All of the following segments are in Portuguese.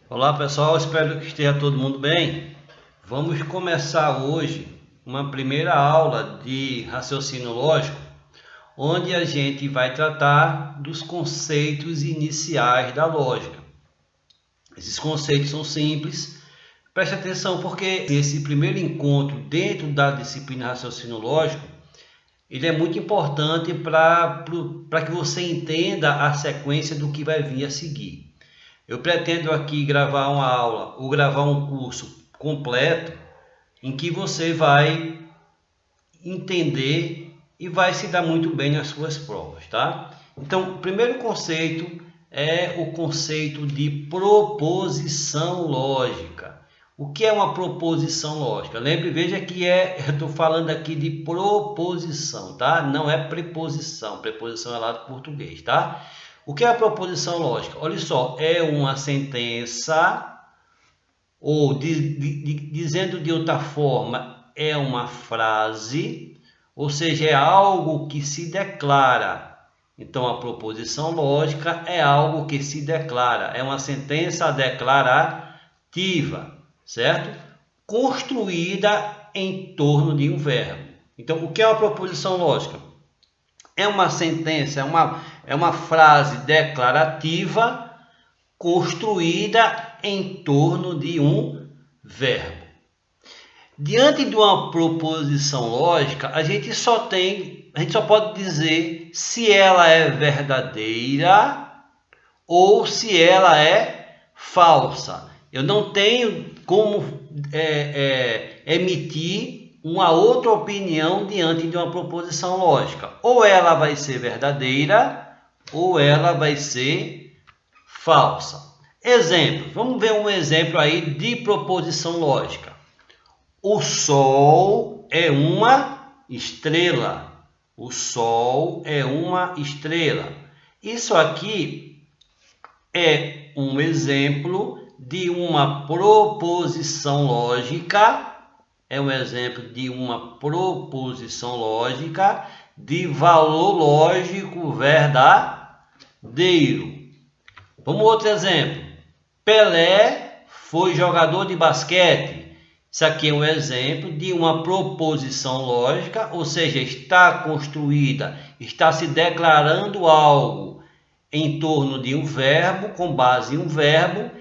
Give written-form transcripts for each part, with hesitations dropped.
Olá pessoal, espero que esteja todo mundo bem. Vamos começar hoje uma primeira aula de raciocínio lógico, onde a gente vai tratar dos conceitos iniciais da lógica. Esses conceitos são simples, preste atenção porque esse primeiro encontro dentro da disciplina raciocínio lógico, ele é muito importante para que você entenda a sequência do que vai vir a seguir. Eu pretendo aqui gravar uma aula ou gravar um curso completo em que você vai entender e vai se dar muito bem nas suas provas, tá? Então, o primeiro conceito é o conceito de proposição lógica. O que é uma proposição lógica? Lembre, veja que eu estou falando aqui de proposição, tá? Não é preposição. Preposição é lá do português, tá? O que é a proposição lógica? Olha só, é uma sentença, ou dizendo de outra forma, é uma frase, ou seja, é algo que se declara. Então, a proposição lógica é algo que se declara, é uma sentença declarativa, certo? Construída em torno de um verbo. Então, o que é uma proposição lógica? É uma sentença, é uma frase declarativa construída em torno de um verbo. Diante de uma proposição lógica, a gente só pode dizer se ela é verdadeira ou se ela é falsa. Eu não tenho como emitir uma outra opinião diante de uma proposição lógica. Ou ela vai ser verdadeira ou ela vai ser falsa. Exemplo, vamos ver um exemplo aí de proposição lógica. O Sol é uma estrela. O Sol é uma estrela. Isso aqui é um exemplo de uma proposição lógica. É um exemplo de uma proposição lógica de valor lógico verdadeiro. Vamos outro exemplo. Pelé foi jogador de basquete. Isso aqui é um exemplo de uma proposição lógica, ou seja, está construída, está se declarando algo em torno de um verbo, com base em um verbo.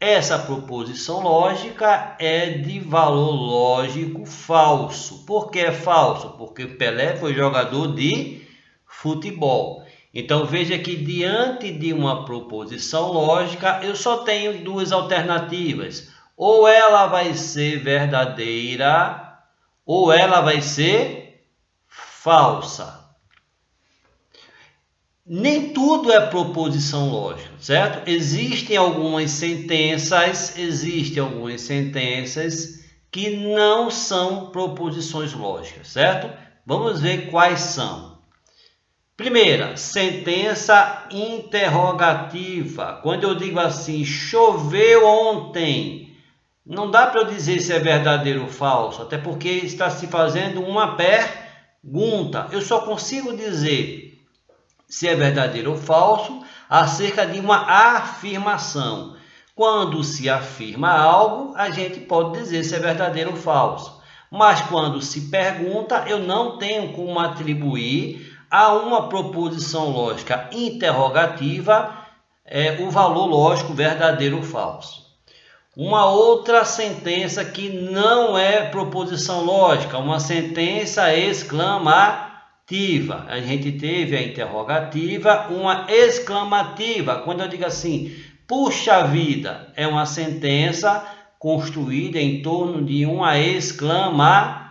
Essa proposição lógica é de valor lógico falso. Por que é falso? Porque Pelé foi jogador de futebol. Então veja que diante de uma proposição lógica, eu só tenho duas alternativas. Ou ela vai ser verdadeira, ou ela vai ser falsa. Nem tudo é proposição lógica, certo? Existem algumas sentenças que não são proposições lógicas, certo? Vamos ver quais são. Primeira, sentença interrogativa. Quando eu digo assim, choveu ontem, não dá para eu dizer se é verdadeiro ou falso, até porque está se fazendo uma pergunta. Eu só consigo dizer se é verdadeiro ou falso acerca de uma afirmação. Quando se afirma algo, a gente pode dizer se é verdadeiro ou falso. Mas quando se pergunta, eu não tenho como atribuir a uma proposição lógica interrogativa o valor lógico verdadeiro ou falso. Uma outra sentença que não é proposição lógica, uma sentença exclamativa. A gente teve a interrogativa, uma exclamativa. Quando eu digo assim, puxa vida, é uma sentença construída em torno de uma exclamação.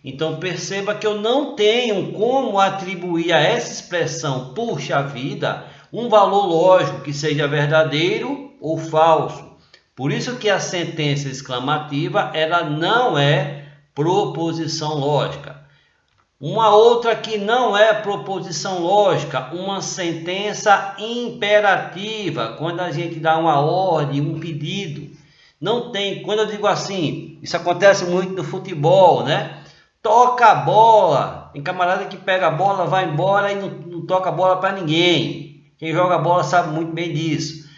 Então perceba que eu não tenho como atribuir a essa expressão puxa vida um valor lógico que seja verdadeiro ou falso. Por isso que a sentença exclamativa ela não é proposição lógica. Uma outra que não é proposição lógica, uma sentença imperativa, quando a gente dá uma ordem, um pedido. Não tem, quando eu digo assim, isso acontece muito no futebol, né? Toca a bola, tem camarada que pega a bola, vai embora e não toca a bola para ninguém. Quem joga a bola sabe muito bem disso.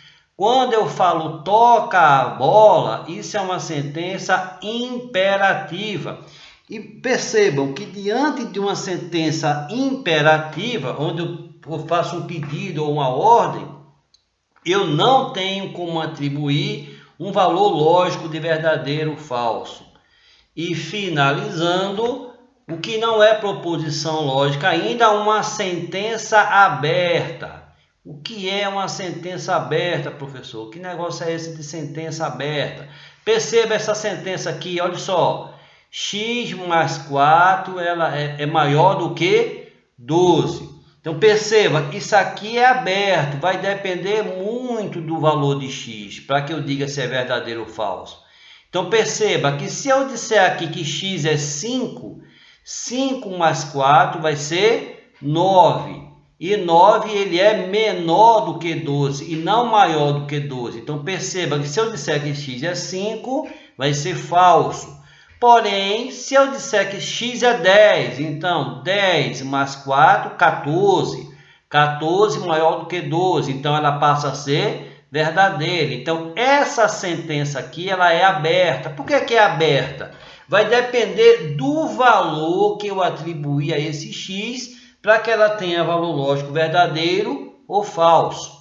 Quando eu falo toca a bola, isso é uma sentença imperativa. E percebam que diante de uma sentença imperativa, onde eu faço um pedido ou uma ordem, eu não tenho como atribuir um valor lógico de verdadeiro ou falso. E finalizando, o que não é proposição lógica ainda, uma sentença aberta. O que é uma sentença aberta, professor? Que negócio é esse de sentença aberta? Perceba essa sentença aqui, olha só. X mais 4 ela é maior do que 12. Então perceba, isso aqui é aberto, vai depender muito do valor de x, para que eu diga se é verdadeiro ou falso. Então perceba que se eu disser aqui que x é 5, 5 mais 4 vai ser 9. E 9 ele é menor do que 12 e não maior do que 12. Então perceba que se eu disser que x é 5, vai ser falso. Porém, se eu disser que x é 10, então 10 mais 4, 14. 14 maior do que 12, então ela passa a ser verdadeira. Então, essa sentença aqui, ela é aberta. Por que é aberta? Vai depender do valor que eu atribuir a esse x para que ela tenha valor lógico verdadeiro ou falso.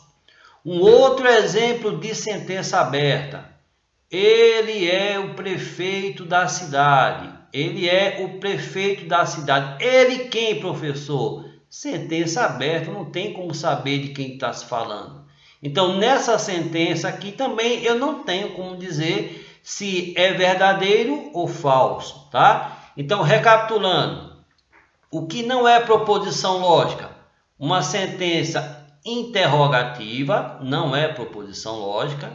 Um outro exemplo de sentença aberta. Ele é o prefeito da cidade. Ele é o prefeito da cidade. Ele quem, professor? Sentença aberta, não tem como saber de quem está se falando. Então, nessa sentença aqui também eu não tenho como dizer se é verdadeiro ou falso, tá? Então, recapitulando, o que não é proposição lógica? Uma sentença interrogativa não é proposição lógica.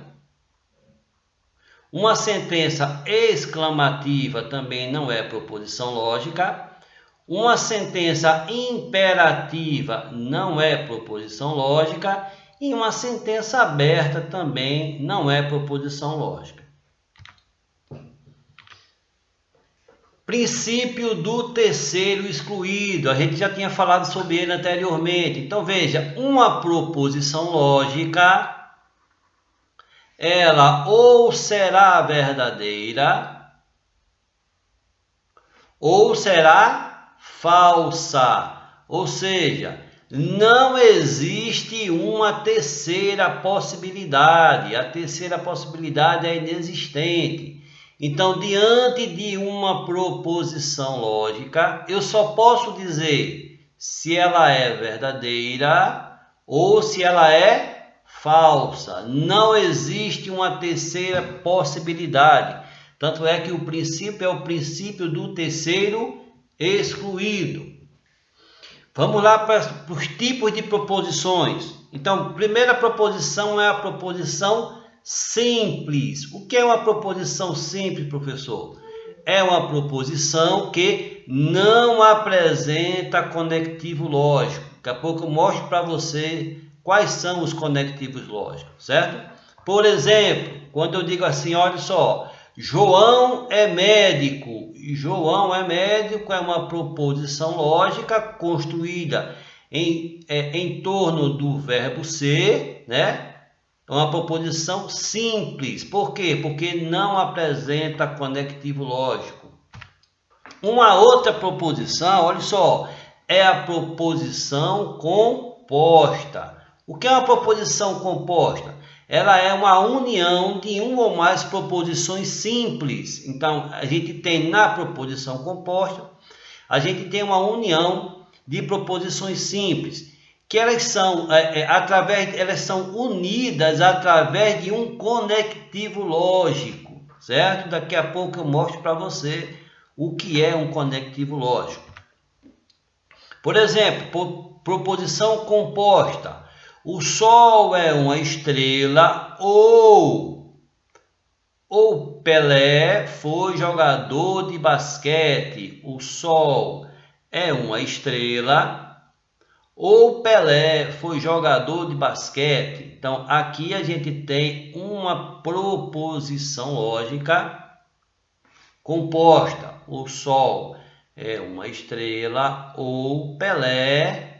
Uma sentença exclamativa também não é proposição lógica. Uma sentença imperativa não é proposição lógica. E uma sentença aberta também não é proposição lógica. Princípio do terceiro excluído. A gente já tinha falado sobre ele anteriormente. Então veja, uma proposição lógica, ela ou será verdadeira ou será falsa. Ou seja, não existe uma terceira possibilidade. A terceira possibilidade é inexistente. Então, diante de uma proposição lógica, eu só posso dizer se ela é verdadeira ou se ela é falsa. Não existe uma terceira possibilidade. Tanto é que o princípio é o princípio do terceiro excluído. Vamos lá para os tipos de proposições. Então, primeira proposição é a proposição simples. O que é uma proposição simples, professor? É uma proposição que não apresenta conectivo lógico. Daqui a pouco eu mostro para você quais são os conectivos lógicos, certo? Por exemplo, quando eu digo assim, olha só, João é médico. E João é médico é uma proposição lógica construída em torno do verbo ser, né? É uma proposição simples. Por quê? Porque não apresenta conectivo lógico. Uma outra proposição, olha só, é a proposição composta. O que é uma proposição composta? Ela é uma união de uma ou mais proposições simples. Então, a gente tem na proposição composta, a gente tem uma união de proposições simples, que elas são, elas são unidas através de um conectivo lógico, certo? Daqui a pouco eu mostro para você o que é um conectivo lógico. Por exemplo, proposição composta. O Sol é uma estrela ou Pelé foi jogador de basquete. O Sol é uma estrela ou Pelé foi jogador de basquete. Então, aqui a gente tem uma proposição lógica composta. O Sol é uma estrela ou Pelé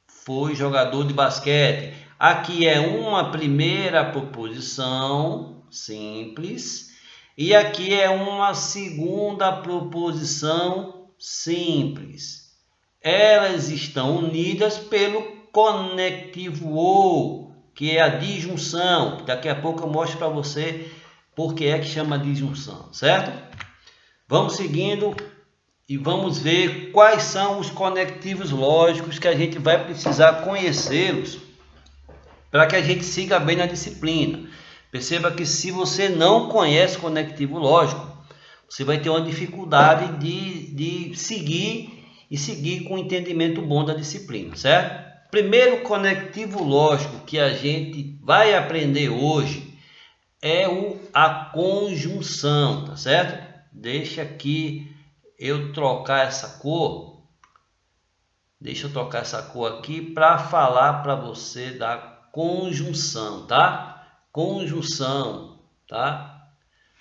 foi jogador de basquete. Aqui é uma primeira proposição simples e aqui é uma segunda proposição simples. Elas estão unidas pelo conectivo ou, que é a disjunção. Daqui a pouco eu mostro para você por que é que chama disjunção, certo? Vamos seguindo e vamos ver quais são os conectivos lógicos que a gente vai precisar conhecê-los para que a gente siga bem na disciplina. Perceba que se você não conhece conectivo lógico, você vai ter uma dificuldade de seguir com um entendimento bom da disciplina, certo? Primeiro conectivo lógico que a gente vai aprender hoje é a conjunção, tá certo? Deixa aqui eu trocar essa cor. Deixa eu trocar essa cor aqui para falar para você da conjunção, tá? Conjunção, tá?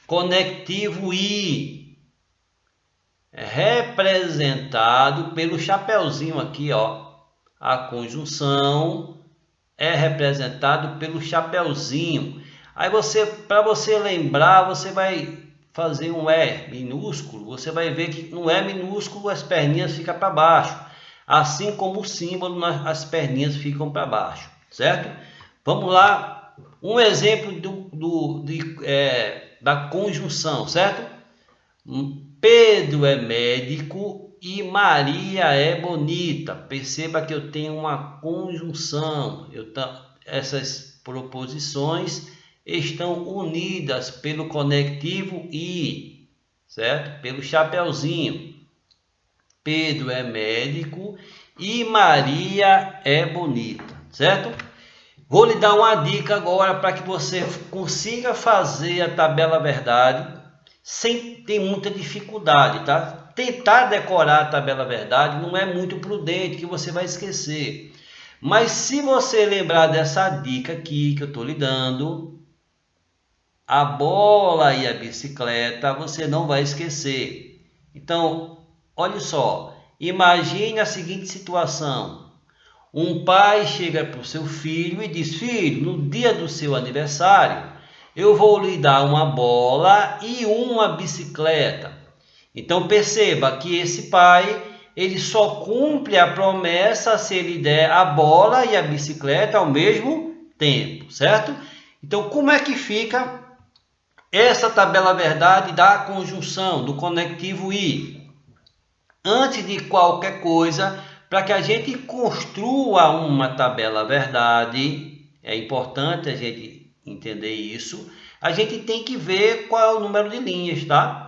Conectivo I é representado pelo chapeuzinho aqui, ó. A conjunção é representado pelo chapeuzinho. Aí para você lembrar, você vai fazer um E minúsculo. Você vai ver que no E minúsculo as perninhas ficam para baixo, assim como o símbolo as perninhas ficam para baixo, certo? Vamos lá, um exemplo da conjunção, certo? Pedro é médico e Maria é bonita. Perceba que eu tenho uma conjunção. Essas proposições estão unidas pelo conectivo I, certo? Pelo chapeuzinho. Pedro é médico e Maria é bonita, certo? Vou lhe dar uma dica agora para que você consiga fazer a tabela verdade sem ter muita dificuldade, tá? Tentar decorar a tabela verdade não é muito prudente, que você vai esquecer. Mas se você lembrar dessa dica aqui que eu estou lhe dando, a bola e a bicicleta, você não vai esquecer. Então, olha só, imagine a seguinte situação. Um pai chega para o seu filho e diz: filho, no dia do seu aniversário, eu vou lhe dar uma bola e uma bicicleta. Então perceba que esse pai, ele só cumpre a promessa se ele der a bola e a bicicleta ao mesmo tempo, certo? Então como é que fica essa tabela verdade da conjunção, do conectivo I? Antes de qualquer coisa, para que a gente construa uma tabela verdade, é importante a gente entender isso, a gente tem que ver qual é o número de linhas, tá?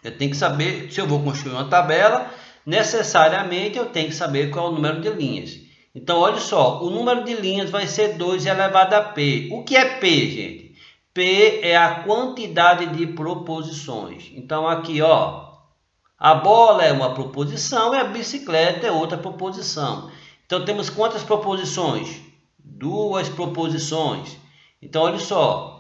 Eu tenho que saber, se eu vou construir uma tabela, necessariamente eu tenho que saber qual é o número de linhas. Então, olha só, o número de linhas vai ser 2 elevado a P. O que é P, gente? P é a quantidade de proposições. Então, aqui, ó, a bola é uma proposição e a bicicleta é outra proposição. Então, temos quantas proposições? 2 proposições. Então, olha só.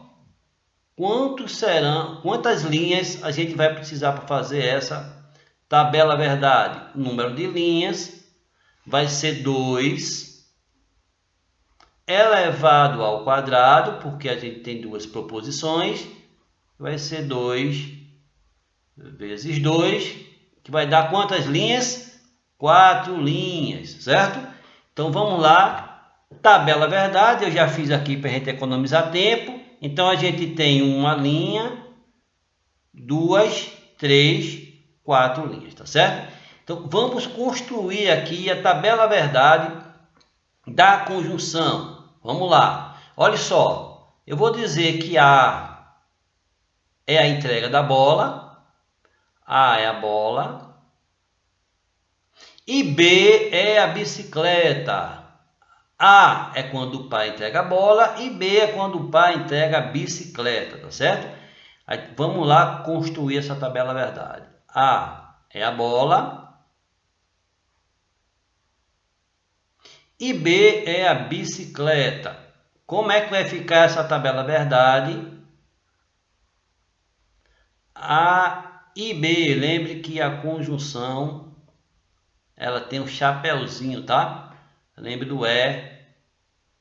Quantas linhas a gente vai precisar para fazer essa tabela verdade? O número de linhas vai ser 2 elevado ao quadrado, porque a gente tem 2 proposições, vai ser 2 vezes 2, que vai dar quantas linhas? 4 linhas, certo? Então vamos lá, tabela verdade, eu já fiz aqui para a gente economizar tempo. Então a gente tem uma linha, 2, 3, 4 linhas, tá certo? Então vamos construir aqui a tabela verdade da conjunção. Vamos lá. Olha só, eu vou dizer que A é a entrega da bola, A é a bola, e B é a bicicleta. A é quando o pai entrega a bola e B é quando o pai entrega a bicicleta, tá certo? Aí, vamos lá construir essa tabela verdade. A é a bola e B é a bicicleta. Como é que vai ficar essa tabela verdade? A e B, lembre que a conjunção ela tem um chapeuzinho, tá? Lembre do E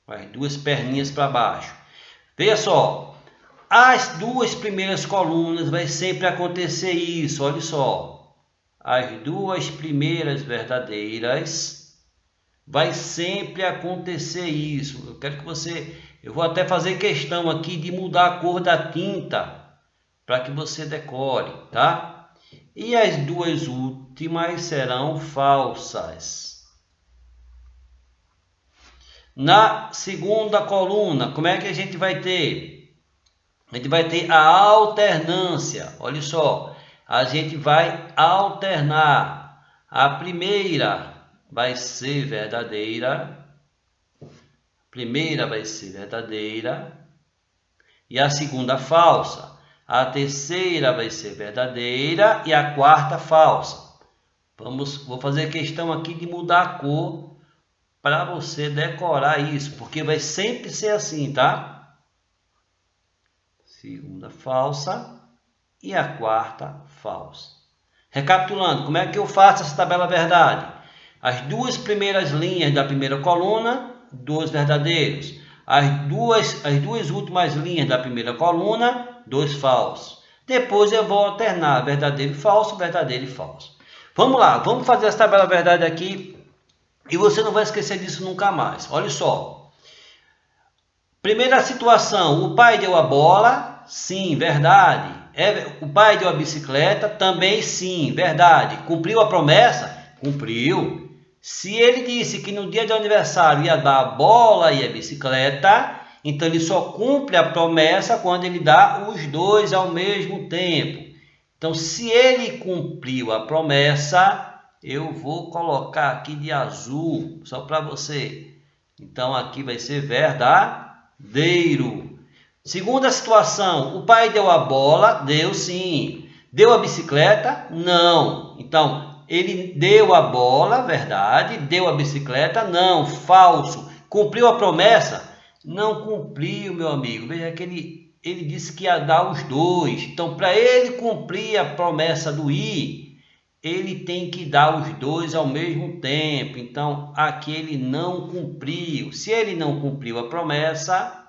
as duas perninhas para baixo. Veja só, as duas primeiras colunas vai sempre acontecer isso, olha só. As duas primeiras verdadeiras vai sempre acontecer isso. Eu quero que você, eu vou até fazer questão aqui de mudar a cor da tinta para que você decore, tá? E as duas últimas serão falsas. Na segunda coluna, como é que a gente vai ter? A gente vai ter a alternância. Olha só, a gente vai alternar. A primeira vai ser verdadeira. Primeira vai ser verdadeira e a segunda falsa. A terceira vai ser verdadeira e a quarta falsa. Vou fazer questão aqui de mudar a cor para você decorar isso, porque vai sempre ser assim, tá? Segunda falsa e a quarta falsa. Recapitulando, como é que eu faço essa tabela verdade? As duas primeiras linhas da primeira coluna, dois verdadeiros. As duas últimas linhas da primeira coluna, dois falsos. Depois eu vou alternar verdadeiro e falso, verdadeiro e falso. Vamos lá, vamos fazer essa tabela verdade aqui e você não vai esquecer disso nunca mais. Olha só. Primeira situação, o pai deu a bola, sim, verdade. O pai deu a bicicleta, também sim, verdade. Cumpriu a promessa? Cumpriu. Se ele disse que no dia de aniversário ia dar a bola e a bicicleta, então ele só cumpre a promessa quando ele dá os dois ao mesmo tempo. Então, se ele cumpriu a promessa, eu vou colocar aqui de azul, só para você. Então, aqui vai ser verdadeiro. Segunda situação, o pai deu a bola, deu sim. Deu a bicicleta? Não. Então, ele deu a bola, verdade. Deu a bicicleta? Não, falso. Cumpriu a promessa? Não cumpriu, meu amigo. Veja que ele disse que ia dar os dois. Então, para ele cumprir a promessa do I, ele tem que dar os dois ao mesmo tempo. Então, aqui ele não cumpriu. Se ele não cumpriu a promessa,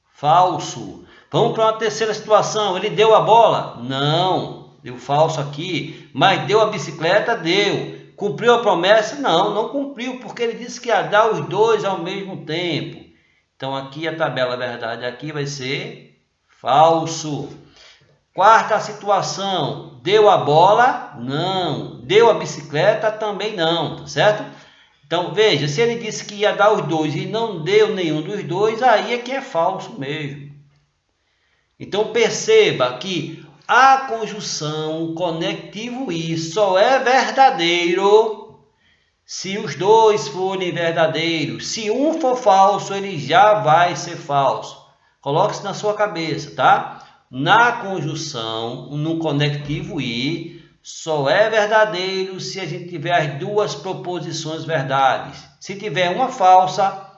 falso. Vamos para uma terceira situação. Ele deu a bola? Não. Deu falso aqui. Mas deu a bicicleta? Deu. Cumpriu a promessa? Não, não cumpriu, porque ele disse que ia dar os dois ao mesmo tempo. Então, aqui a tabela verdade aqui vai ser falso. Quarta situação. Deu a bola? Não. Deu a bicicleta? Também não, tá certo? Então, veja, se ele disse que ia dar os dois e não deu nenhum dos dois, aí é que é falso mesmo. Então, perceba que a conjunção conectivo I só é verdadeiro se os dois forem verdadeiros. Se um for falso, ele já vai ser falso. Coloque isso na sua cabeça, tá? Na conjunção, no conectivo I, só é verdadeiro se a gente tiver as duas proposições verdades. Se tiver uma falsa,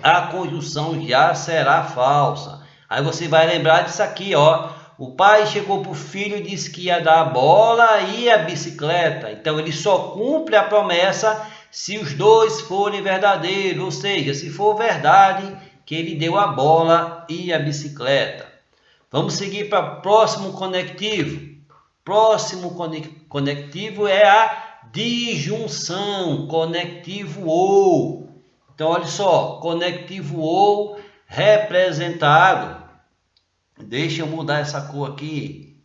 a conjunção já será falsa. Aí você vai lembrar disso aqui, ó. O pai chegou para o filho e disse que ia dar a bola e a bicicleta. Então ele só cumpre a promessa se os dois forem verdadeiros, ou seja, se for verdade que ele deu a bola e a bicicleta. Vamos seguir para o próximo conectivo. Próximo conectivo é a disjunção, conectivo OU. Então, olha só, conectivo OU representado. Deixa eu mudar essa cor aqui.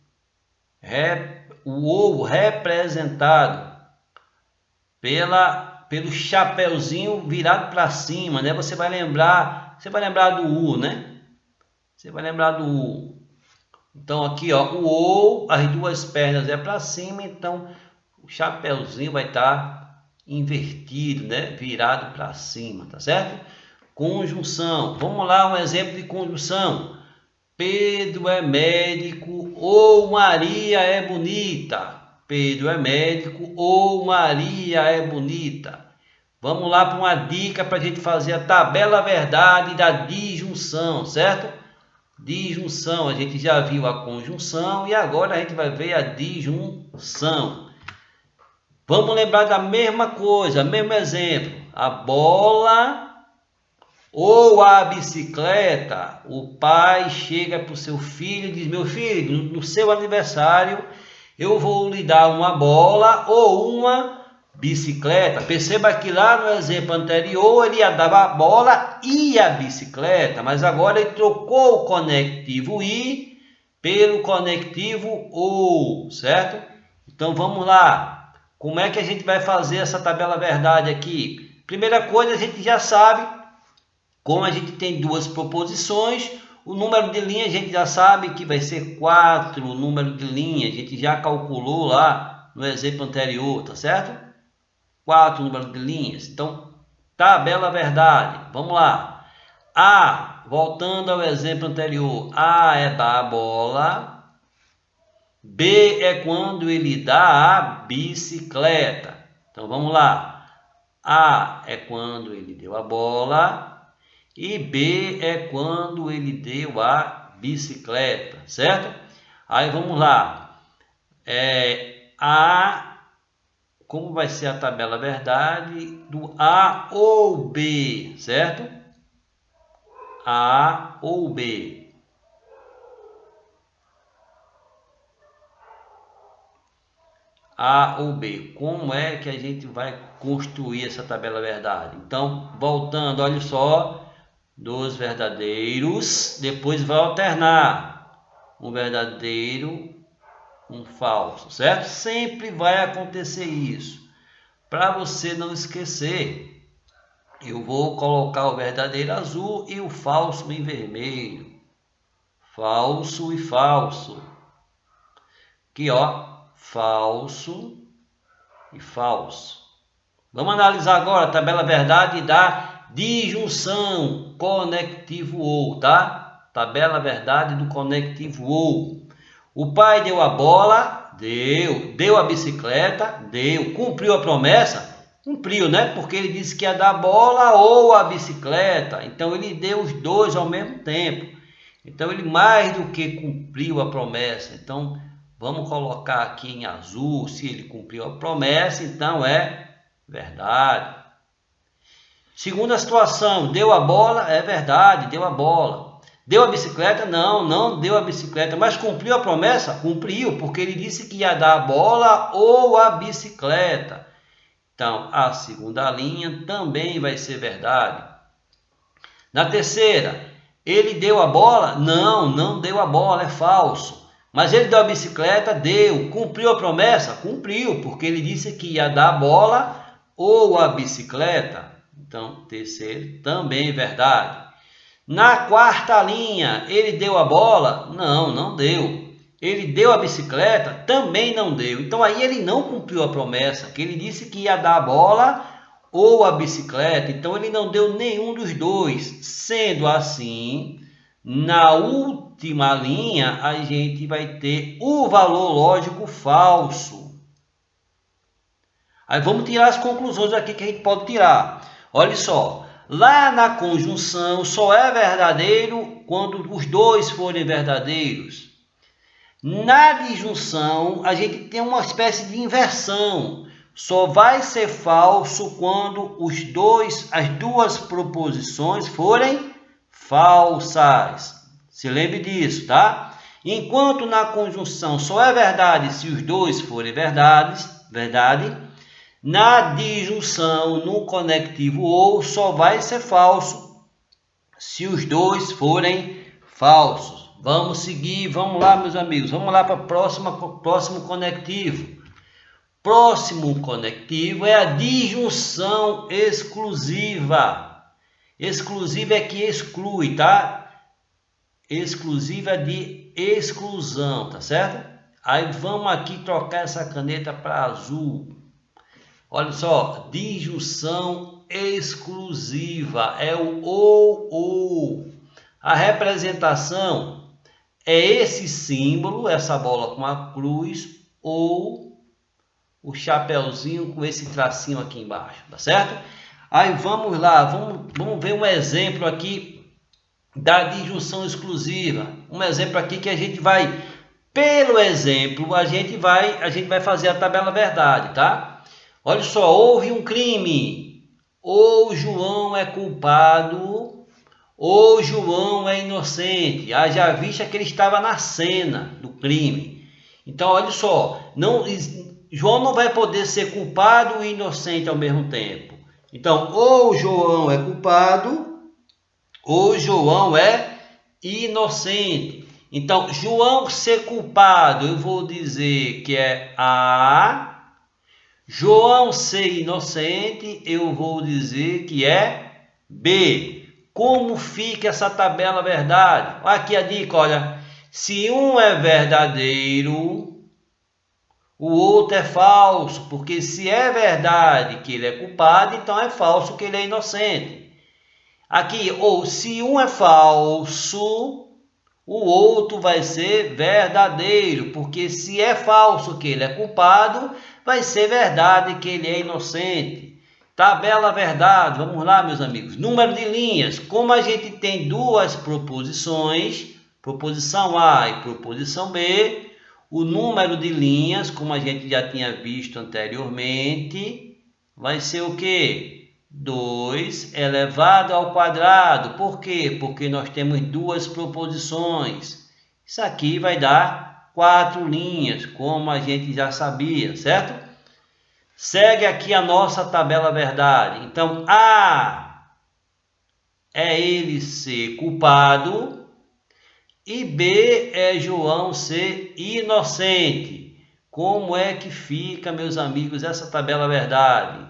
O OU representado pelo chapeuzinho virado para cima, né? Você vai lembrar do U, né? Você vai lembrar do U. Então aqui, ó, o OU, as duas pernas é para cima, então o chapeuzinho vai estar invertido, né? Virado para cima, tá certo? Conjunção. Vamos lá, um exemplo de conjunção. Pedro é médico ou Maria é bonita. Pedro é médico ou Maria é bonita. Vamos lá para uma dica para a gente fazer a tabela verdade da disjunção, certo? Disjunção, a gente já viu a conjunção e agora a gente vai ver a disjunção. Vamos lembrar da mesma coisa, mesmo exemplo. A bola Ou a bicicleta, o pai chega para o seu filho e diz: meu filho, no seu aniversário eu vou lhe dar uma bola ou uma bicicleta. Perceba que lá no exemplo anterior ele ia dar a bola e a bicicleta, mas agora ele trocou o conectivo e pelo conectivo ou, certo? Então vamos lá. Como é que a gente vai fazer essa tabela verdade aqui? Primeira coisa, a gente já sabe, como a gente tem duas proposições, o número de linha a gente já sabe que vai ser 4, o número de linha, a gente já calculou lá no exemplo anterior, tá certo? 4 número de linhas. Então, tabela verdade. Vamos lá. A, voltando ao exemplo anterior, A é dar a bola, B é quando ele dá a bicicleta. Então, vamos lá. A é quando ele deu a bola e B é quando ele deu a bicicleta, certo? Aí vamos lá. Como vai ser a tabela verdade do A ou B, certo? A ou B. A ou B. Como é que a gente vai construir essa tabela verdade? Então, voltando, olha só, dos verdadeiros, depois vai alternar um verdadeiro, um falso, certo? Sempre vai acontecer isso. Para você não esquecer, eu vou colocar o verdadeiro azul e o falso em vermelho. Falso e falso. Aqui, ó, falso e falso. Vamos analisar agora a tabela verdade da disjunção conectivo ou, tá? Tabela verdade do conectivo ou. O pai deu a bola, deu. Deu a bicicleta, deu. Cumpriu a promessa? Cumpriu, né? Porque ele disse que ia dar a bola ou a bicicleta. Então ele deu os dois ao mesmo tempo. Então ele mais do que cumpriu a promessa. Então vamos colocar aqui em azul, se ele cumpriu a promessa, então é verdade. Segunda situação, deu a bola, é verdade, deu a bola. Deu a bicicleta? Não, não deu a bicicleta, mas cumpriu a promessa? Cumpriu, porque ele disse que ia dar a bola ou a bicicleta. Então, a segunda linha também vai ser verdade. Na terceira, ele deu a bola? Não, não deu a bola, é falso. Mas ele deu a bicicleta? Deu. Cumpriu a promessa? Cumpriu, porque ele disse que ia dar a bola ou a bicicleta. Então, terceiro, também verdade. Na quarta linha, ele deu a bola? Não, não deu. Ele deu a bicicleta? Também não deu. Então, aí ele não cumpriu a promessa, que ele disse que ia dar a bola ou a bicicleta. Então, ele não deu nenhum dos dois. Sendo assim, na última linha, a gente vai ter o valor lógico falso. Aí vamos tirar as conclusões aqui que a gente pode tirar. Olha só, lá na conjunção só é verdadeiro quando os dois forem verdadeiros. Na disjunção a gente tem uma espécie de inversão. Só vai ser falso quando as duas proposições forem falsas. Se lembre disso, tá? Enquanto na conjunção só é verdade se os dois forem verdade. Na disjunção, no conectivo ou, só vai ser falso se os dois forem falsos. Vamos seguir, vamos lá, meus amigos. Vamos lá para o próximo conectivo. Próximo conectivo é a disjunção exclusiva. Exclusiva é que exclui, tá? Exclusiva de exclusão, tá certo? Aí vamos aqui trocar essa caneta para azul. Olha só, disjunção exclusiva é o ou. A representação é esse símbolo, essa bola com a cruz, ou o chapeuzinho com esse tracinho aqui embaixo, tá certo? Aí vamos lá, vamos ver um exemplo aqui da disjunção exclusiva. Um exemplo aqui que a gente vai, pelo exemplo, a gente vai fazer a tabela verdade, tá? Olha só, houve um crime, ou João é culpado ou João é inocente. Haja vista que ele estava na cena do crime. Então, olha só, João não vai poder ser culpado e inocente ao mesmo tempo. Então, ou João é culpado, ou João é inocente. Então, João ser culpado, eu vou dizer que é A. João ser inocente, eu vou dizer que é B. Como fica essa tabela verdade? Aqui a dica, olha. Se um é verdadeiro, o outro é falso. Porque se é verdade que ele é culpado, então é falso que ele é inocente. Aqui, ou se um é falso, o outro vai ser verdadeiro, porque se é falso que ele é culpado, vai ser verdade que ele é inocente. Tabela verdade, vamos lá, meus amigos. Número de linhas, como a gente tem duas proposições, proposição A e proposição B, o número de linhas, como a gente já tinha visto anteriormente, vai ser o quê? 2 elevado ao quadrado. Por quê? Porque nós temos duas proposições. Isso aqui vai dar 4 linhas, como a gente já sabia, certo? Segue aqui a nossa tabela verdade. Então, A é ele ser culpado e B é João ser inocente. Como é que fica, meus amigos, essa tabela verdade?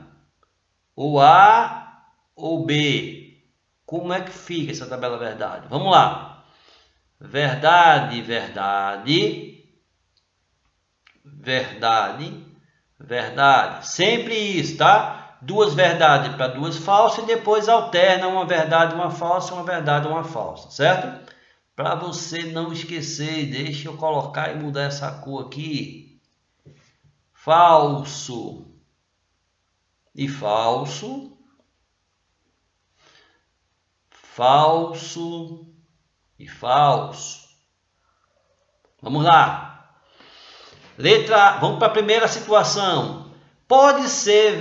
Ou A ou B? Como é que fica essa tabela verdade? Vamos lá. Verdade, verdade, verdade, verdade. Sempre isso, tá? Duas verdades para duas falsas e depois alterna uma verdade, uma falsa, uma verdade, uma falsa, certo? Para você não esquecer, deixa eu colocar e mudar essa cor aqui. Falso e falso. Falso e falso. Vamos lá. Vamos para a primeira situação. Pode ser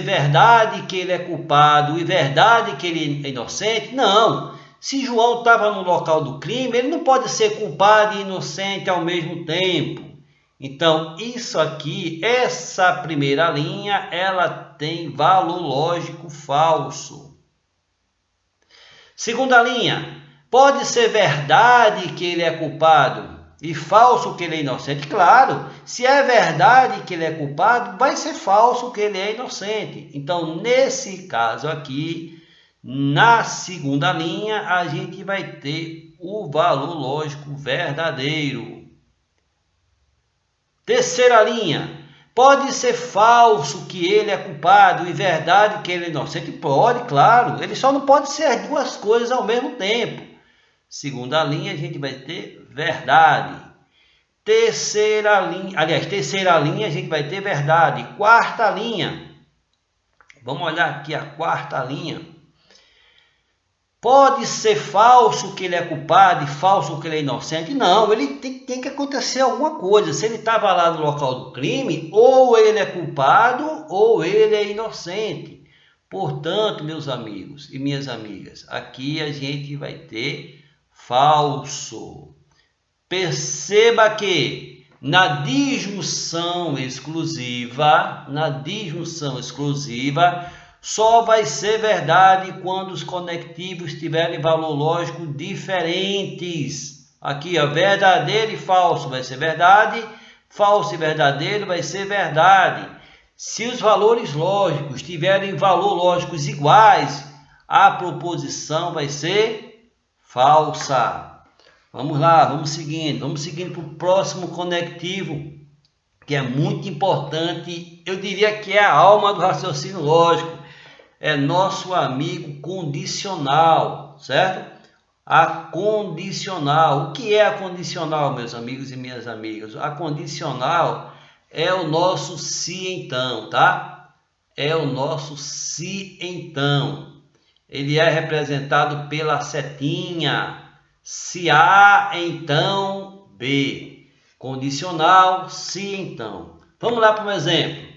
verdade que ele é culpado e verdade que ele é inocente? Não. Se João estava no local do crime, ele não pode ser culpado e inocente ao mesmo tempo. Então, isso aqui, essa primeira linha, ela tem valor lógico falso. Segunda linha, pode ser verdade que ele é culpado e falso que ele é inocente? Claro, se é verdade que ele é culpado, vai ser falso que ele é inocente. Então, nesse caso aqui, na segunda linha, a gente vai ter o valor lógico verdadeiro. Terceira linha, pode ser falso que ele é culpado e verdade que ele é inocente? Pode, claro. Ele só não pode ser as duas coisas ao mesmo tempo. Segunda linha, a gente vai ter verdade. Terceira linha, a gente vai ter verdade. Quarta linha, vamos olhar aqui a quarta linha. Pode ser falso que ele é culpado e falso que ele é inocente? Não, ele tem que acontecer alguma coisa. Se ele estava lá no local do crime, ou ele é culpado ou ele é inocente. Portanto, meus amigos e minhas amigas, aqui a gente vai ter falso. Perceba que na disjunção exclusiva, só vai ser verdade quando os conectivos tiverem valor lógico diferentes. Aqui, ó, verdadeiro e falso vai ser verdade, falso e verdadeiro vai ser verdade. Se os valores lógicos tiverem valor lógicos iguais, a proposição vai ser falsa. Vamos lá, vamos seguindo para o próximo conectivo, que é muito importante, eu diria que é a alma do raciocínio lógico, é nosso amigo condicional, certo? A condicional. O que é a condicional, meus amigos e minhas amigas? A condicional é o nosso se então, tá? É o nosso se então. Ele é representado pela setinha. Se A, então B. Condicional, se então. Vamos lá para um exemplo.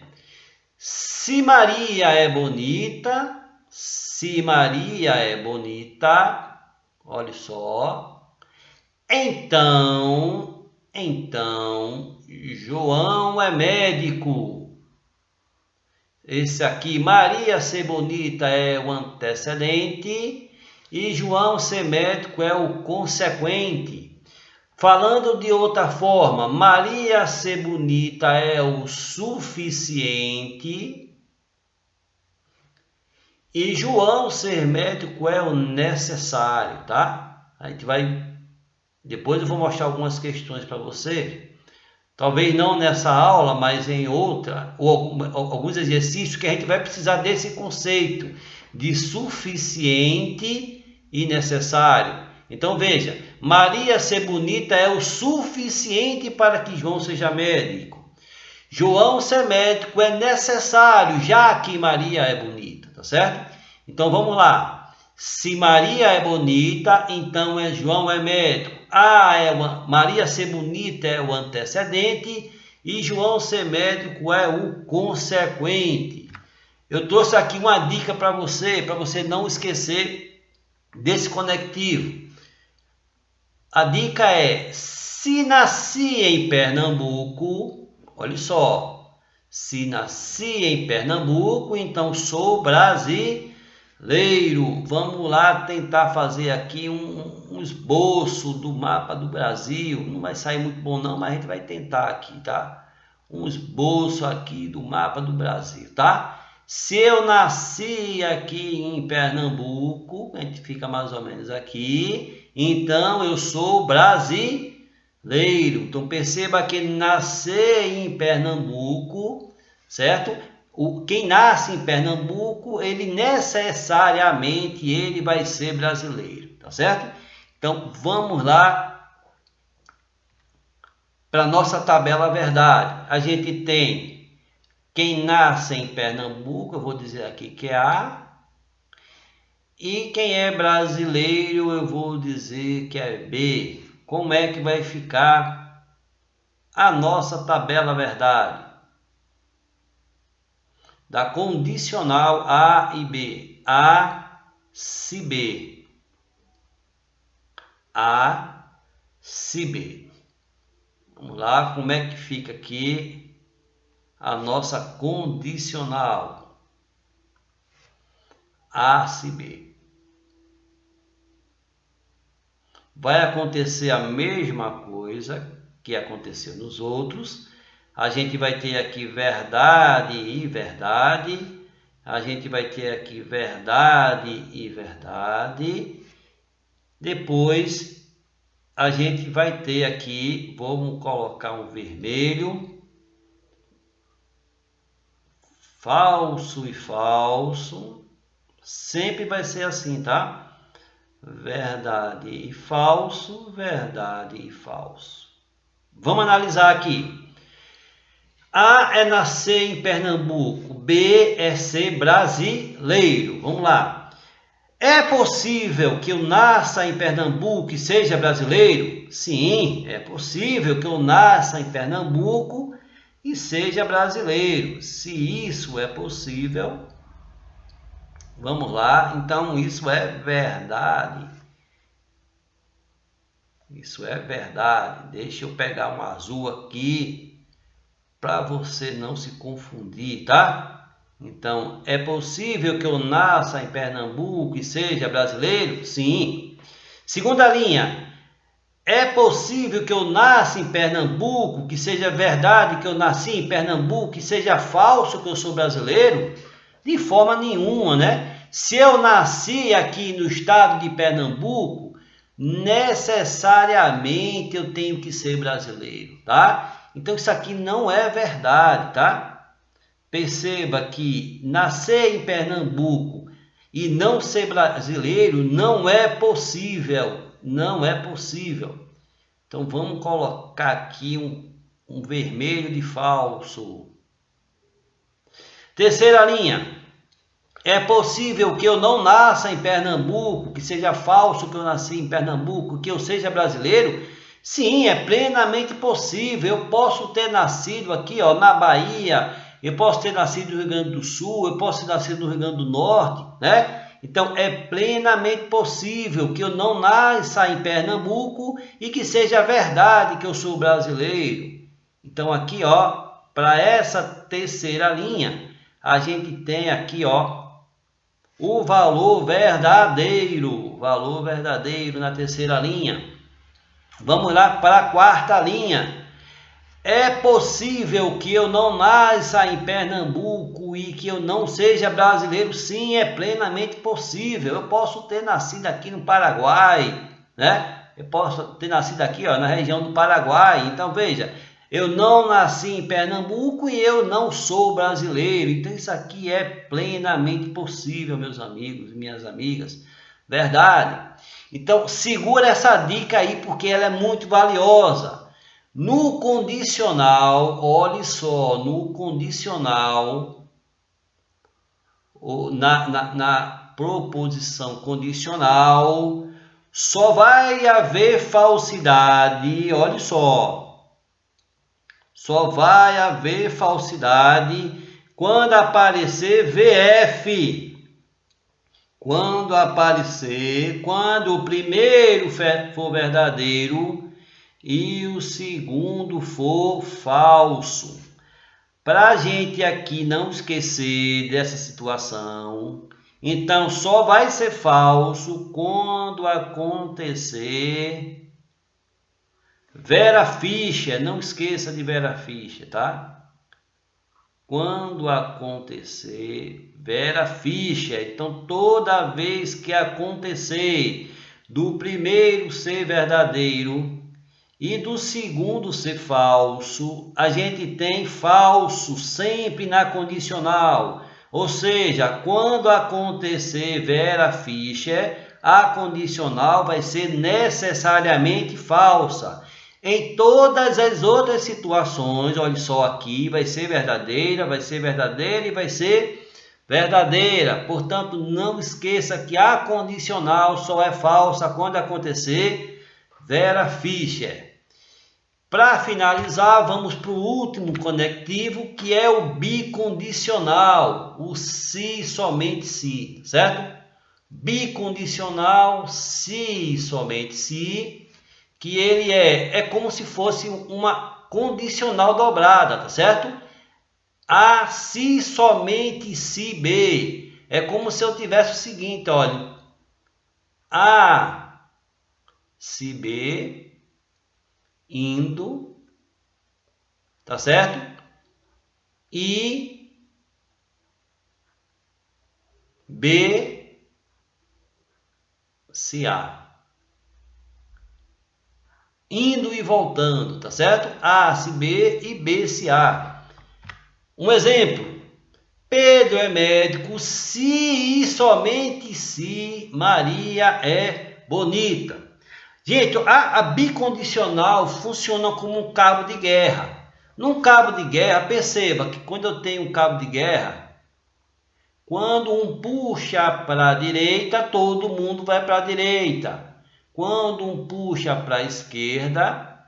Se Maria é bonita, se Maria é bonita, olha só, então João é médico. Esse aqui, Maria ser bonita é o antecedente e João ser médico é o consequente. Falando de outra forma, Maria ser bonita é o suficiente e João ser médico é o necessário, tá? A gente vai... Depois eu vou mostrar algumas questões para você. Talvez não nessa aula, mas em outra, ou alguns exercícios que a gente vai precisar desse conceito de suficiente e necessário. Então veja, Maria ser bonita é o suficiente para que João seja médico. João ser médico é necessário, já que Maria é bonita, tá certo? Então vamos lá. Se Maria é bonita, então João é médico. Maria ser bonita é o antecedente e João ser médico é o consequente. Eu trouxe aqui uma dica para você não esquecer desse conectivo. A dica é: se nasci em Pernambuco, olha só, se nasci em Pernambuco, então sou brasileiro. Vamos lá tentar fazer aqui um esboço do mapa do Brasil. Não vai sair muito bom não, mas a gente vai tentar aqui, tá? Um esboço aqui do mapa do Brasil, tá? Se eu nasci aqui em Pernambuco, a gente fica mais ou menos aqui, então eu sou brasileiro. Então perceba que nascer em Pernambuco, certo? Quem nasce em Pernambuco, ele necessariamente ele vai ser brasileiro, tá certo? Então vamos lá para nossa tabela verdade. A gente tem quem nasce em Pernambuco, eu vou dizer aqui que é A. E quem é brasileiro, eu vou dizer que é B. Como é que vai ficar a nossa tabela verdade? Da condicional A e B. A, se B. A, se B. Vamos lá, como é que fica aqui a nossa condicional? A, se B. Vai acontecer a mesma coisa que aconteceu nos outros. A gente vai ter aqui verdade e verdade. A gente vai ter aqui verdade e verdade. Depois a gente vai ter aqui, vamos colocar um vermelho, falso e falso. Sempre vai ser assim, tá? Verdade e falso, verdade e falso. Vamos analisar aqui. A é nascer em Pernambuco, B é ser brasileiro. Vamos lá. É possível que eu nasça em Pernambuco e seja brasileiro? Sim, é possível que eu nasça em Pernambuco e seja brasileiro. Se isso é possível, vamos lá, então isso é verdade. Isso é verdade. Deixa eu pegar um azul aqui para você não se confundir, tá? Então, é possível que eu nasça em Pernambuco e seja brasileiro? Sim. Segunda linha. É possível que eu nasça em Pernambuco, que seja verdade que eu nasci em Pernambuco, que seja falso que eu sou brasileiro? De forma nenhuma, né? Se eu nasci aqui no estado de Pernambuco, necessariamente eu tenho que ser brasileiro, tá? Então isso aqui não é verdade, tá? Perceba que nascer em Pernambuco e não ser brasileiro não é possível, não é possível. Então vamos colocar aqui um vermelho de falso. Terceira linha. É possível que eu não nasça em Pernambuco, que seja falso que eu nasci em Pernambuco, que eu seja brasileiro? Sim, é plenamente possível. Eu posso ter nascido aqui, ó, na Bahia, eu posso ter nascido no Rio Grande do Sul, eu posso ter nascido no Rio Grande do Norte, né? Então é plenamente possível que eu não nasça em Pernambuco e que seja verdade que eu sou brasileiro. Então aqui, ó, para essa terceira linha, a gente tem aqui, ó, o valor verdadeiro na terceira linha. Vamos lá para a quarta linha. É possível que eu não nasça em Pernambuco e que eu não seja brasileiro? Sim, é plenamente possível. Eu posso ter nascido aqui no Paraguai, né? Eu posso ter nascido aqui, ó, na região do Paraguai. Então veja, eu não nasci em Pernambuco e eu não sou brasileiro. Então isso aqui é plenamente possível, meus amigos e minhas amigas. Verdade? Então segura essa dica aí porque ela é muito valiosa. No condicional, olhe só, no condicional, na proposição condicional, só vai haver falsidade, olhe só vai haver falsidade quando aparecer VF. Quando o primeiro for verdadeiro e o segundo for falso. Para a gente aqui não esquecer dessa situação, então só vai ser falso quando acontecer Vera Fischer. Não esqueça de Vera Fischer, tá? Quando acontecer Vera Fischer, então toda vez que acontecer do primeiro ser verdadeiro e do segundo ser falso, a gente tem falso sempre na condicional. Ou seja, quando acontecer Vera Fischer, a condicional vai ser necessariamente falsa. Em todas as outras situações, olha só aqui, vai ser verdadeira e vai ser verdadeira. Portanto, não esqueça que a condicional só é falsa quando acontecer Vera Fischer. Para finalizar, vamos para o último conectivo, que é o bicondicional, o se e somente se, certo? Bicondicional, se e somente se, que ele é como se fosse uma condicional dobrada, tá certo? A se somente se B. É como se eu tivesse o seguinte, olha. A se B indo, tá certo? E B se A. Indo e voltando, tá certo? A se B e B se A. Um exemplo. Pedro é médico se e somente se Maria é bonita. Gente, a bicondicional funciona como um cabo de guerra. Num cabo de guerra, perceba que quando eu tenho um cabo de guerra, quando um puxa para a direita, todo mundo vai para a direita. Quando um puxa para a esquerda,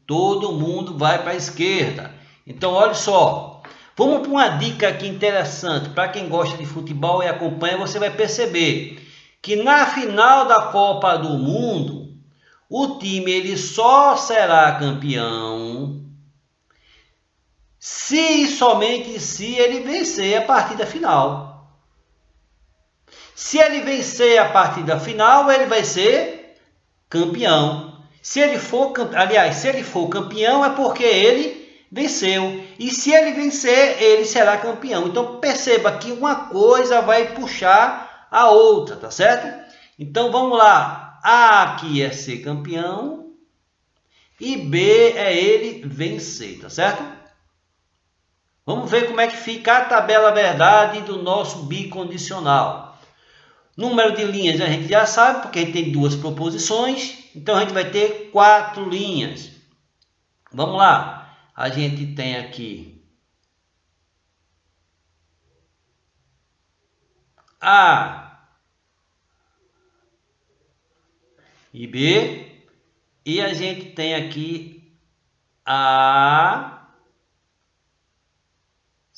todo mundo vai para a esquerda. Então, olha só. Vamos para uma dica aqui interessante. Para quem gosta de futebol e acompanha, você vai perceber que na final da Copa do Mundo, o time ele só será campeão se e somente se ele vencer a partida final. Se ele vencer a partida final, ele vai ser campeão. Se ele for campeão é porque ele venceu. E se ele vencer, ele será campeão. Então perceba que uma coisa vai puxar a outra, tá certo? Então vamos lá. A aqui é ser campeão e B é ele vencer, tá certo? Vamos ver como é que fica a tabela verdade do nosso bicondicional. Número de linhas a gente já sabe, porque a gente tem duas proposições. Então a gente vai ter 4 linhas. Vamos lá. A gente tem aqui A e B. E a gente tem aqui A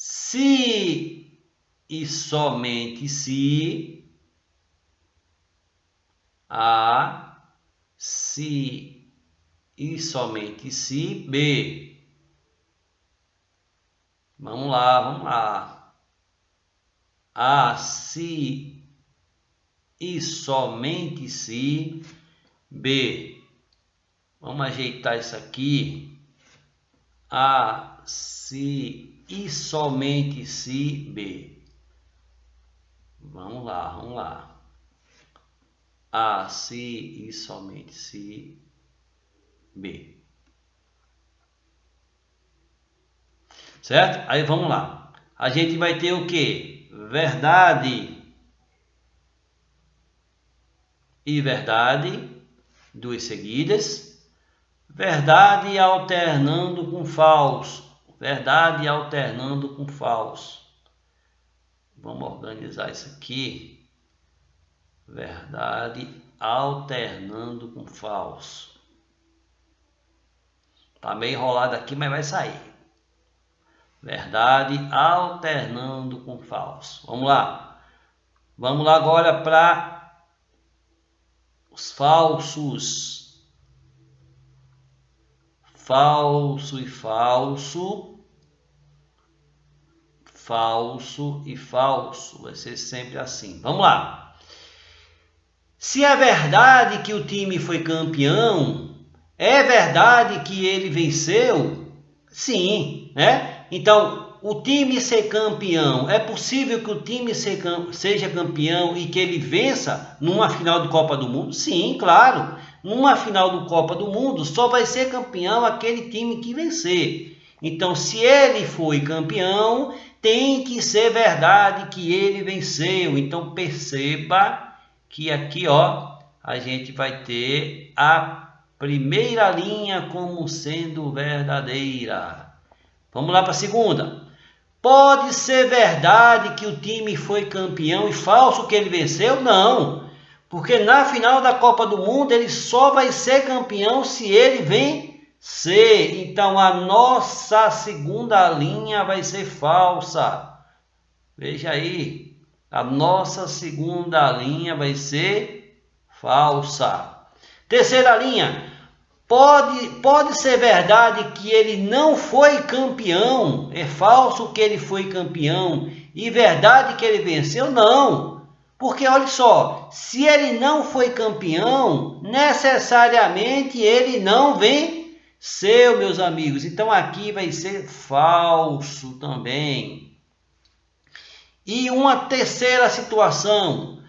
se e somente se A, se e somente se B. Vamos lá. A, se e somente se B. Vamos ajeitar isso aqui. A, se e somente se B. Vamos lá. A, se e somente se B. Certo? Aí vamos lá. A gente vai ter o que? Verdade e verdade, duas seguidas. Verdade alternando com falso. Verdade alternando com falso. Vamos organizar isso aqui. Verdade alternando com falso. Tá meio enrolado aqui, mas vai sair. Verdade alternando com falso. Vamos lá. Vamos lá agora para os falsos. Falso e falso. Falso e falso. Vai ser sempre assim. Vamos lá. Se é verdade que o time foi campeão, é verdade que ele venceu? Sim, né? Então, o time ser campeão, é possível que o time seja campeão e que ele vença numa final de Copa do Mundo? Sim, claro. Numa final de Copa do Mundo, só vai ser campeão aquele time que vencer. Então, se ele foi campeão, tem que ser verdade que ele venceu. Então, perceba que aqui, ó, a gente vai ter a primeira linha como sendo verdadeira. Vamos lá para a segunda. Pode ser verdade que o time foi campeão e falso que ele venceu? Não, porque na final da Copa do Mundo ele só vai ser campeão se ele vencer. Então a nossa segunda linha vai ser falsa. Veja aí, a nossa segunda linha vai ser falsa. Terceira linha. Pode ser verdade que ele não foi campeão, é falso que ele foi campeão, e verdade que ele venceu? Não, porque olha só, se ele não foi campeão, necessariamente ele não venceu, meus amigos. Então aqui vai ser falso também. E uma terceira situação,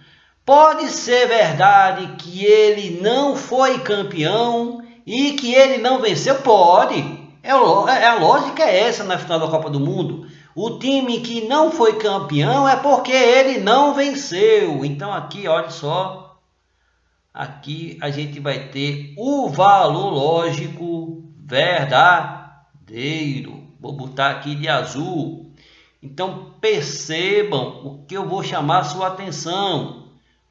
pode ser verdade que ele não foi campeão e que ele não venceu? Pode. A lógica é essa na final da Copa do Mundo. O time que não foi campeão é porque ele não venceu. Então aqui, olha só. Aqui a gente vai ter o valor lógico verdadeiro. Vou botar aqui de azul. Então percebam o que eu vou chamar a sua atenção.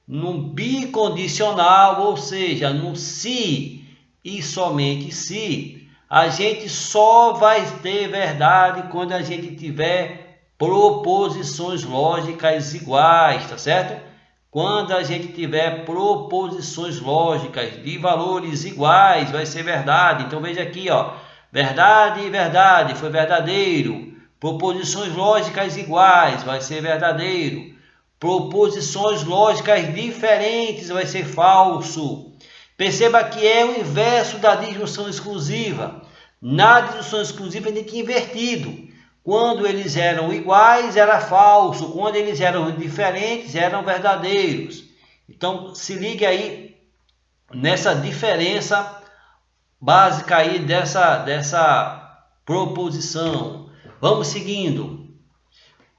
No bicondicional, ou seja, no se e somente se, a gente só vai ter verdade quando a gente tiver proposições lógicas iguais, tá certo? Quando a gente tiver proposições lógicas de valores iguais, vai ser verdade. Então veja aqui, ó, verdade e verdade, foi verdadeiro. Proposições lógicas iguais, vai ser verdadeiro. Proposições lógicas diferentes, vai ser falso. Perceba que é o inverso da disjunção exclusiva. Na disjunção exclusiva a gente tinha invertido. Quando eles eram iguais, era falso. Quando eles eram diferentes, eram verdadeiros. Então, se ligue aí nessa diferença básica aí dessa proposição. Vamos seguindo.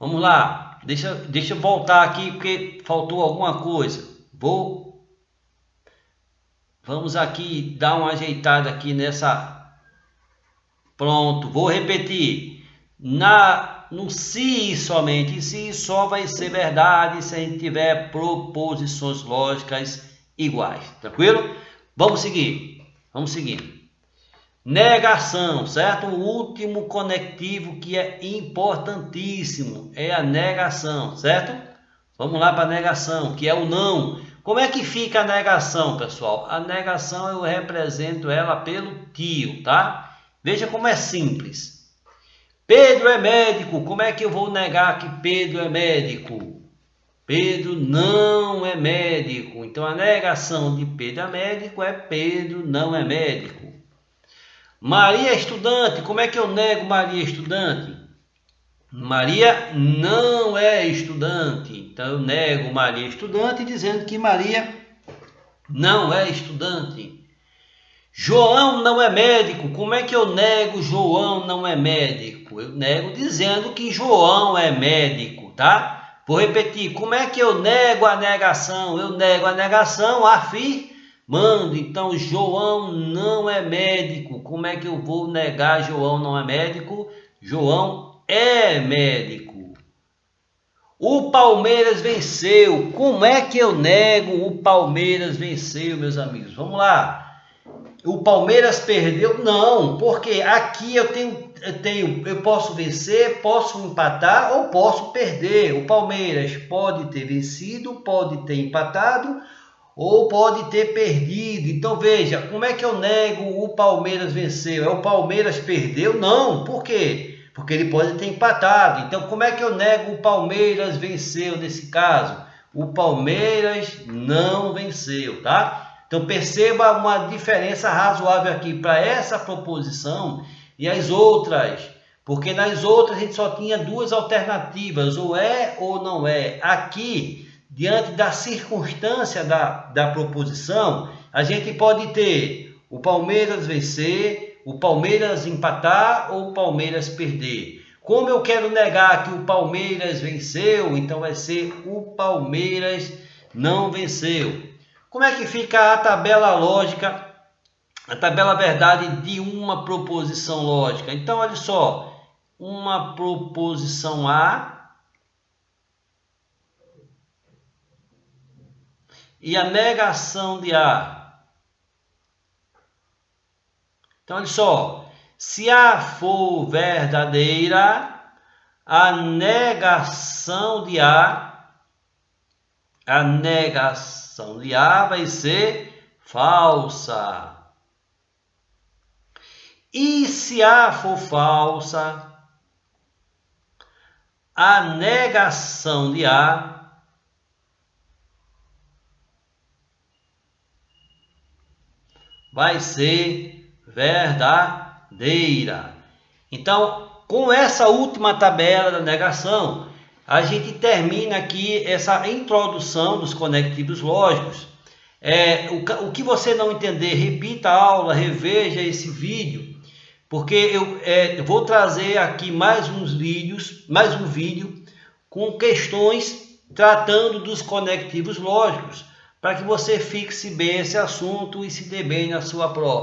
Vamos lá. Deixa eu voltar aqui porque faltou alguma coisa. Vamos aqui dar uma ajeitada aqui nessa. Pronto, vou repetir. No se somente se só vai ser verdade se a gente tiver proposições lógicas iguais. Tranquilo? Vamos seguir. Negação, certo? O último conectivo que é importantíssimo é a negação, certo? Vamos lá para a negação, que é o não. Como é que fica a negação, pessoal? A negação eu represento ela pelo tio, tá? Veja como é simples. Pedro é médico. Como é que eu vou negar que Pedro é médico? Pedro não é médico. Então a negação de Pedro é médico é Pedro não é médico. Maria é estudante. Como é que eu nego Maria é estudante? Maria não é estudante. Então eu nego Maria estudante dizendo que Maria não é estudante. João não é médico. Como é que eu nego João não é médico? Eu nego dizendo que João é médico, tá? Vou repetir. Como é que eu nego a negação? Eu nego a negação afirmando. Então João não é médico. Como é que eu vou negar João não é médico? João é médico. O Palmeiras venceu. Como é que eu nego o Palmeiras venceu, meus amigos? Vamos lá. O Palmeiras perdeu? Não, porque aqui eu posso vencer, posso empatar ou posso perder. O Palmeiras pode ter vencido, pode ter empatado ou pode ter perdido. Então veja, como é que eu nego o Palmeiras venceu? É o Palmeiras perdeu? Não, por quê? Porque ele pode ter empatado. Então como é que eu nego o Palmeiras venceu nesse caso? O Palmeiras não venceu, tá? Então perceba uma diferença razoável aqui para essa proposição e as outras, porque nas outras a gente só tinha duas alternativas, ou é ou não é. Aqui, diante da circunstância da proposição, a gente pode ter o Palmeiras vencer, o Palmeiras empatar ou o Palmeiras perder. Como eu quero negar que o Palmeiras venceu, então vai ser o Palmeiras não venceu. Como é que fica a tabela lógica, a tabela verdade de uma proposição lógica? Então, olha só, uma proposição A e a negação de A. Então, olha só, se A for verdadeira, a negação de A vai ser falsa. E se A for falsa, a negação de A vai ser verdadeira. Então, com essa última tabela da negação, a gente termina aqui essa introdução dos conectivos lógicos. O que você não entender, repita a aula, reveja esse vídeo, porque eu vou trazer aqui mais um vídeo com questões tratando dos conectivos lógicos, para que você fixe bem esse assunto e se dê bem na sua prova.